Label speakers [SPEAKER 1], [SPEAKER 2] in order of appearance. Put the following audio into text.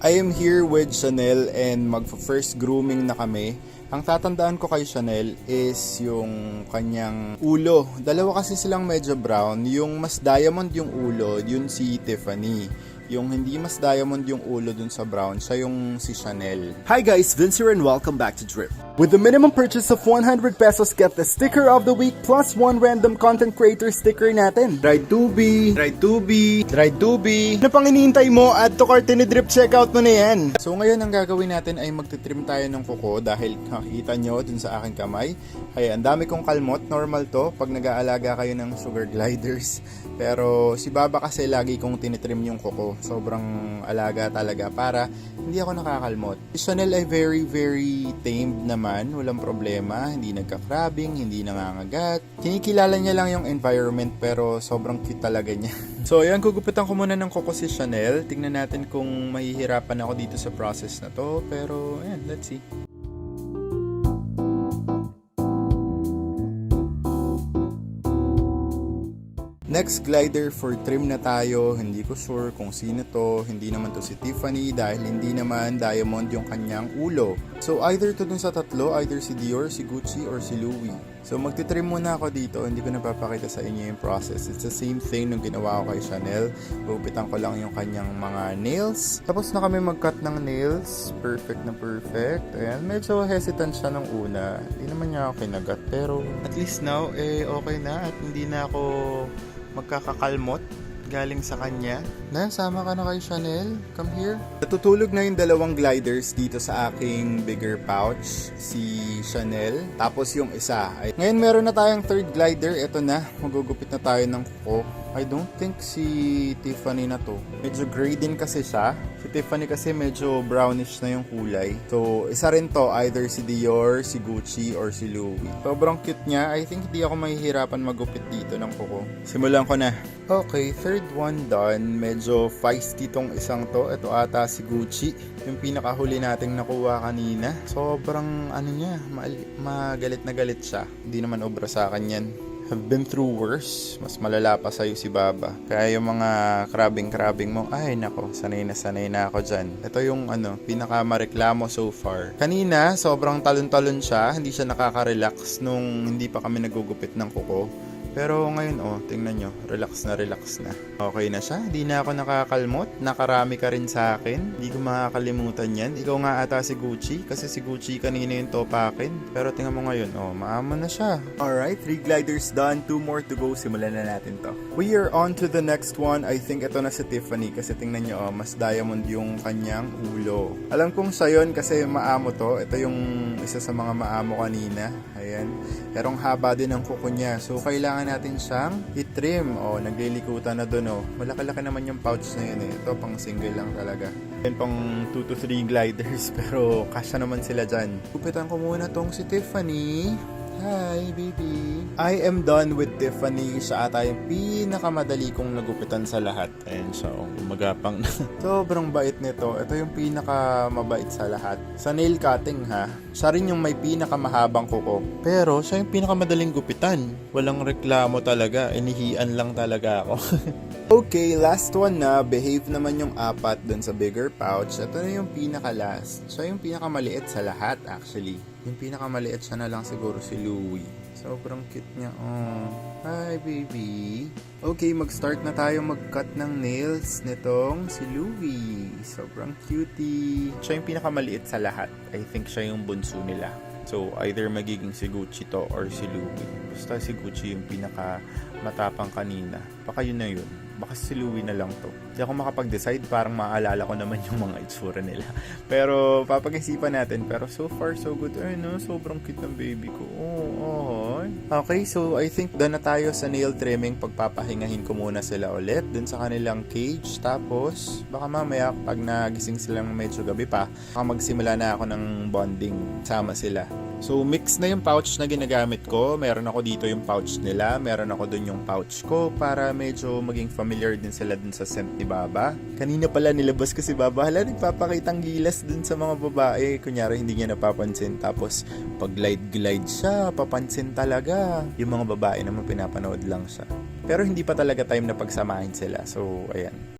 [SPEAKER 1] I am here with Chanel and mag-first grooming na kami. Ang tatandaan ko kay Chanel is yung kanyang ulo. Dalawa kasi silang medyo brown. Yung mas diamond yung ulo, yun si Tiffany. Yung hindi mas diamond yung ulo dun sa brown, siya yung si Chanel.
[SPEAKER 2] Hi guys, Vince here and welcome back to Drip. With the minimum purchase of 100 pesos, get the sticker of the week plus one random content creator sticker natin.
[SPEAKER 1] Dried Tubi! Dried Tubi! Dried Tubi!
[SPEAKER 2] Ano pang hinihintay mo? Add to cart ni Drip, checkout mo na yan.
[SPEAKER 1] So ngayon ang gagawin natin ay magtitrim tayo ng kuko dahil nakikita nyo dun sa aking kamay. Kaya ang dami kong kalmot, normal to pag nag-aalaga kayo ng sugar gliders. Pero si Baba kasi lagi kong tinitrim yung kuko. Sobrang alaga talaga para hindi ako nakakalmot. Si Chanel ay very tamed naman, walang problema, hindi nagka-crabbing, hindi nangangagat. Kinikilala niya lang yung environment pero sobrang cute talaga niya. So ayan, gugupitan ko muna ng kuko si Chanel. Tingnan natin kung mahihirapan ako dito sa process na to. Pero ayan, let's see. Next glider for trim na tayo. Hindi ko sure kung sino to. Hindi naman to si Tiffany dahil hindi naman diamond yung kanyang ulo. So either to dun sa tatlo, either si Dior, si Gucci, or si Louis. So magtitrim muna ako dito. Hindi ko napapakita sa inyo yung process. It's the same thing nung ginawa ko kay Chanel. Gugupitan ko lang yung kanyang mga nails. Tapos na kami mag-cut ng nails. Perfect na perfect. Ayan, medyo hesitant siya nung una. Hindi naman niya ako kinagat. Pero at least now, okay na. At hindi na ako magkakakalmot galing sa kanya. Na, sama ka na kay Chanel. Come here. Natutulog na yung dalawang gliders dito sa aking bigger pouch. Si Chanel. Tapos yung isa. Ngayon meron na tayong third glider. Ito na. Magugupit na tayo ng kuko. I don't think si Tiffany na to. Medyo gray din kasi siya. Si Tiffany kasi medyo brownish na yung kulay. So, isa rin to. Either si Dior, si Gucci, or si Louis. Sobrang cute niya. I think hindi ako mahihirapan magupit dito ng kuko. Simulan ko na. Okay, third one done. Medyo feisty tong isang to. Ito ata si Gucci. Yung pinakahuli nating nakuha kanina. Sobrang ano niya, magalit na galit siya. Hindi naman obra sa akin yan. Have been through worse. Mas malala pa sa'yo si Baba. Kaya yung mga crabbing mo, ay nako, sanay na ako dyan. Ito yung pinakamareklamo so far. Kanina, sobrang talon-talon siya. Hindi siya nakaka-relax nung hindi pa kami nagugupit ng kuko. Pero ngayon, tingnan nyo, relax na. Okay na siya, hindi na ako nakakalmot, nakarami ka rin sa akin, hindi ko makakalimutan yan. Ikaw nga ata si Gucci, kasi si Gucci kanina yung topakin. Pero tingnan mo ngayon, maamo na siya. Alright, 3 gliders done, 2 more to go, simulan na natin to. We are on to the next one. I think ito na si Tiffany, kasi tingnan nyo, mas diamond yung kanyang ulo. Alam kong siya yun, kasi maamo to. Ito yung isa sa mga maamo kanina. Ayan, pero ang haba din ng kuko niya, so kailangan natin siyang i-trim. Naglilikutan na doon. Malaki-laki naman yung pouch na yun. Ito pang single lang talaga. Yan pang 2 to 3 gliders pero kasya naman sila dyan. Gupitan ko muna tong si Tiffany. Hi, baby. I am done with Tiffany. Siya ata yung pinakamadali kong nagupitan sa lahat. Ayan siya, magapang na. Sobrang bait nito. Ito yung pinakamabait sa lahat. Sa nail cutting ha, siya rin yung may pinakamahabang kuko. Pero siya yung pinakamadaling gupitan. Walang reklamo talaga. Inihian lang talaga ako. Okay, last one na. Behave naman yung apat dun sa bigger pouch. Ito na yung pinaka-last. Siya yung pinakamaliit sa lahat actually. Yung pinakamaliit siya na lang siguro si Louis. Sobrang cute niya. Hi, baby. Okay, mag-start na tayo mag-cut ng nails nitong si Louis. Sobrang cutie. Siya yung pinakamaliit sa lahat. I think siya yung bunso nila. So, either magiging si Gucci to or si Louis. Basta si Gucci yung pinaka-matapang kanina. Baka yun na yun. Baka si Louis na lang to. Hindi ako makapag-decide. Parang maalala ko naman yung mga itsura nila. Pero papag-isipan natin. Pero so far, so good. Ay no, sobrang cute ng baby ko. Okay, so I think done na tayo sa nail trimming. Pagpapahingahin ko muna sila ulit dun sa kanilang cage. Tapos, baka mamaya pag nagising silang medyo gabi pa, baka magsimula na ako ng bonding. Sama sila. So, mix na yung pouch na ginagamit ko. Meron ako dito yung pouch nila. Meron ako dun yung pouch ko para medyo maging familiar din sila dun sa scent ni Baba. Kanina pala nilabas ko si Baba. Hala, nagpapakitang gilas dun sa mga babae. Kunyari, hindi niya napapansin. Tapos, pag glide siya, papansin talaga. Yung mga babae naman pinapanood lang siya. Pero hindi pa talaga time na pagsamahin sila. So, ayan.